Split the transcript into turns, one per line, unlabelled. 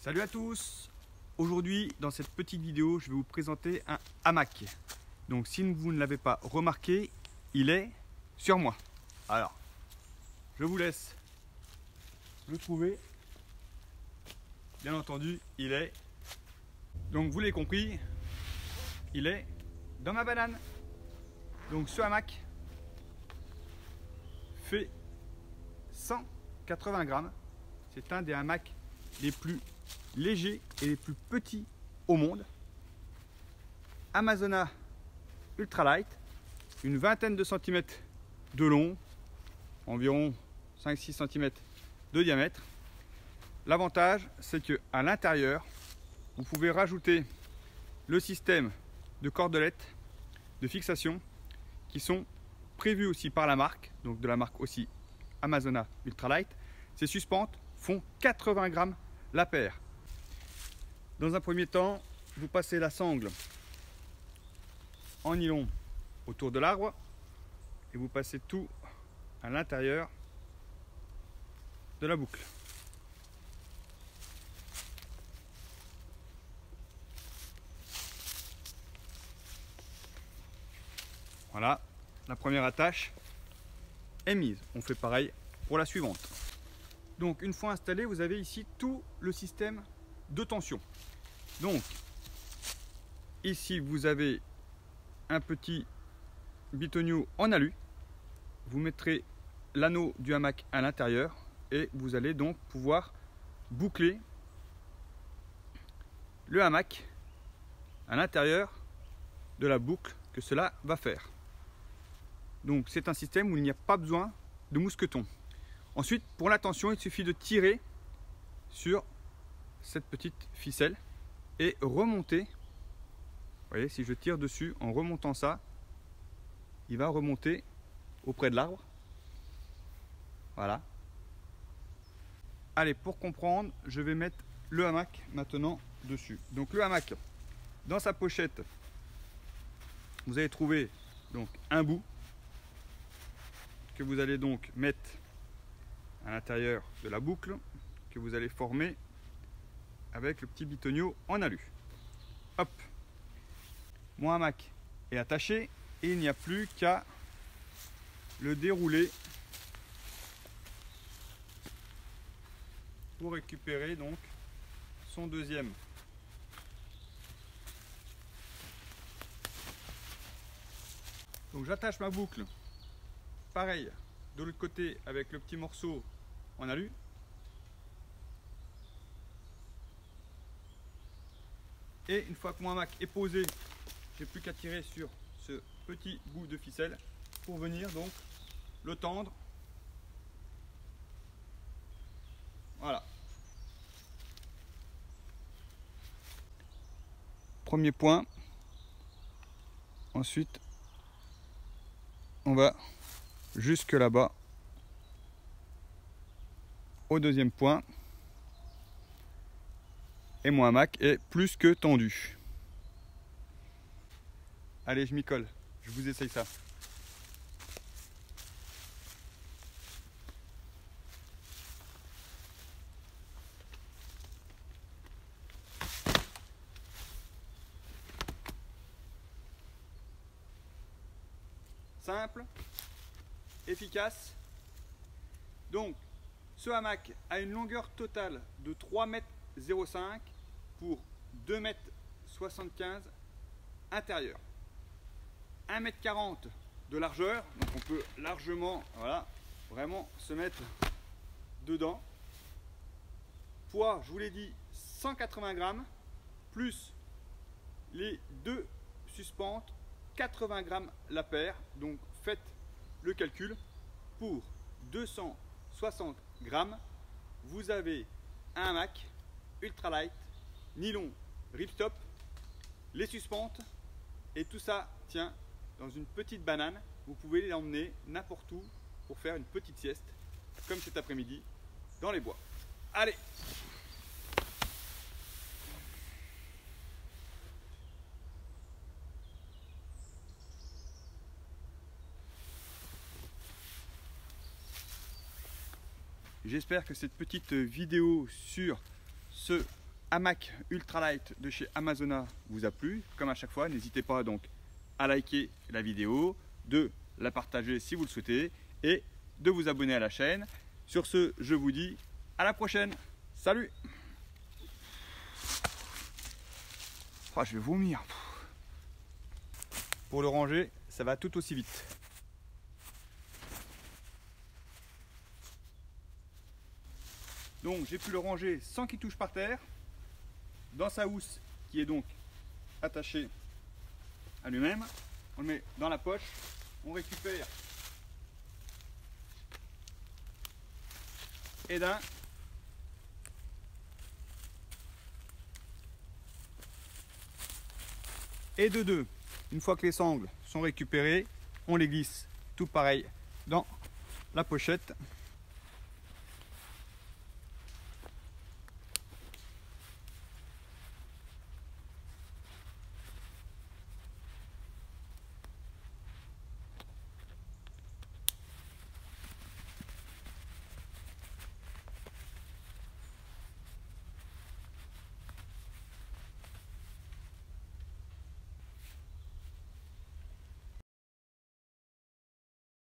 Salut à tous! Aujourd'hui, dans cette petite vidéo, je vais vous présenter un hamac. Donc, si vous ne l'avez pas remarqué, il est sur moi. Alors, je vous laisse le trouver. Bien entendu, il est... Donc, vous l'avez compris, il est dans ma banane. Donc, ce hamac fait 180 grammes. C'est un des hamacs les plus légers et les plus petits au monde. Amazona Ultralight, une vingtaine de centimètres de long, environ 5-6 cm de diamètre. L'avantage, c'est que à l'intérieur, vous pouvez rajouter le système de cordelettes de fixation qui sont prévus aussi par la marque, donc de la marque aussi Amazona Ultralight. Ces suspentes font 80 grammes la paire. Dans un premier temps, vous passez la sangle en nylon autour de l'arbre et vous passez tout à l'intérieur de la boucle. Voilà, la première attache est mise. On fait pareil pour la suivante. Donc une fois installé, vous avez ici tout le système de tension. Donc ici vous avez un petit bitonio en alu. Vous mettrez l'anneau du hamac à l'intérieur et vous allez donc pouvoir boucler le hamac à l'intérieur de la boucle que cela va faire. Donc c'est un système où il n'y a pas besoin de mousqueton. Ensuite, pour la tension, il suffit de tirer sur cette petite ficelle et remonter. Vous voyez, si je tire dessus en remontant ça, il va remonter auprès de l'arbre. Voilà. Allez, pour comprendre, je vais mettre le hamac maintenant dessus. Donc le hamac, dans sa pochette, vous allez trouver donc un bout que vous allez donc mettre à l'intérieur de la boucle que vous allez former avec le petit bitonio en alu. Hop, mon hamac est attaché et il n'y a plus qu'à le dérouler pour récupérer donc son deuxième. Donc j'attache ma boucle pareil de l'autre côté avec le petit morceau en alu. Et une fois que mon hamac est posé, j'ai plus qu'à tirer sur ce petit bout de ficelle pour venir donc le tendre. Voilà. Premier point. Ensuite, on va jusque là-bas au deuxième point. Et mon hamac est plus que tendu. Allez, je m'y colle. Je vous essaye ça. Simple, efficace. Donc, ce hamac a une longueur totale de 3,05 m pour 2,75 m intérieur. 1,40 m de largeur, donc on peut largement, voilà, vraiment se mettre dedans. Poids, je vous l'ai dit, 180 grammes, plus les deux suspentes, 80 grammes la paire. Donc faites le calcul. Pour 260 grammes, vous avez un hamac ultralight, nylon ripstop, les suspentes, et tout ça tient dans une petite banane. Vous pouvez l'emmener n'importe où pour faire une petite sieste, comme cet après-midi, dans les bois. Allez! J'espère que cette petite vidéo sur ce hamac ultralight de chez Amazona vous a plu, comme à chaque fois, n'hésitez pas donc à liker la vidéo, de la partager si vous le souhaitez et de vous abonner à la chaîne. Sur ce, je vous dis à la prochaine. Salut! Oh, je vais vomir. Pour le ranger, ça va tout aussi vite. Donc j'ai pu le ranger sans qu'il touche par terre, dans sa housse qui est donc attachée à lui-même. On le met dans la poche, on récupère et d'un et de deux. Une fois que les sangles sont récupérées, on les glisse tout pareil dans la pochette.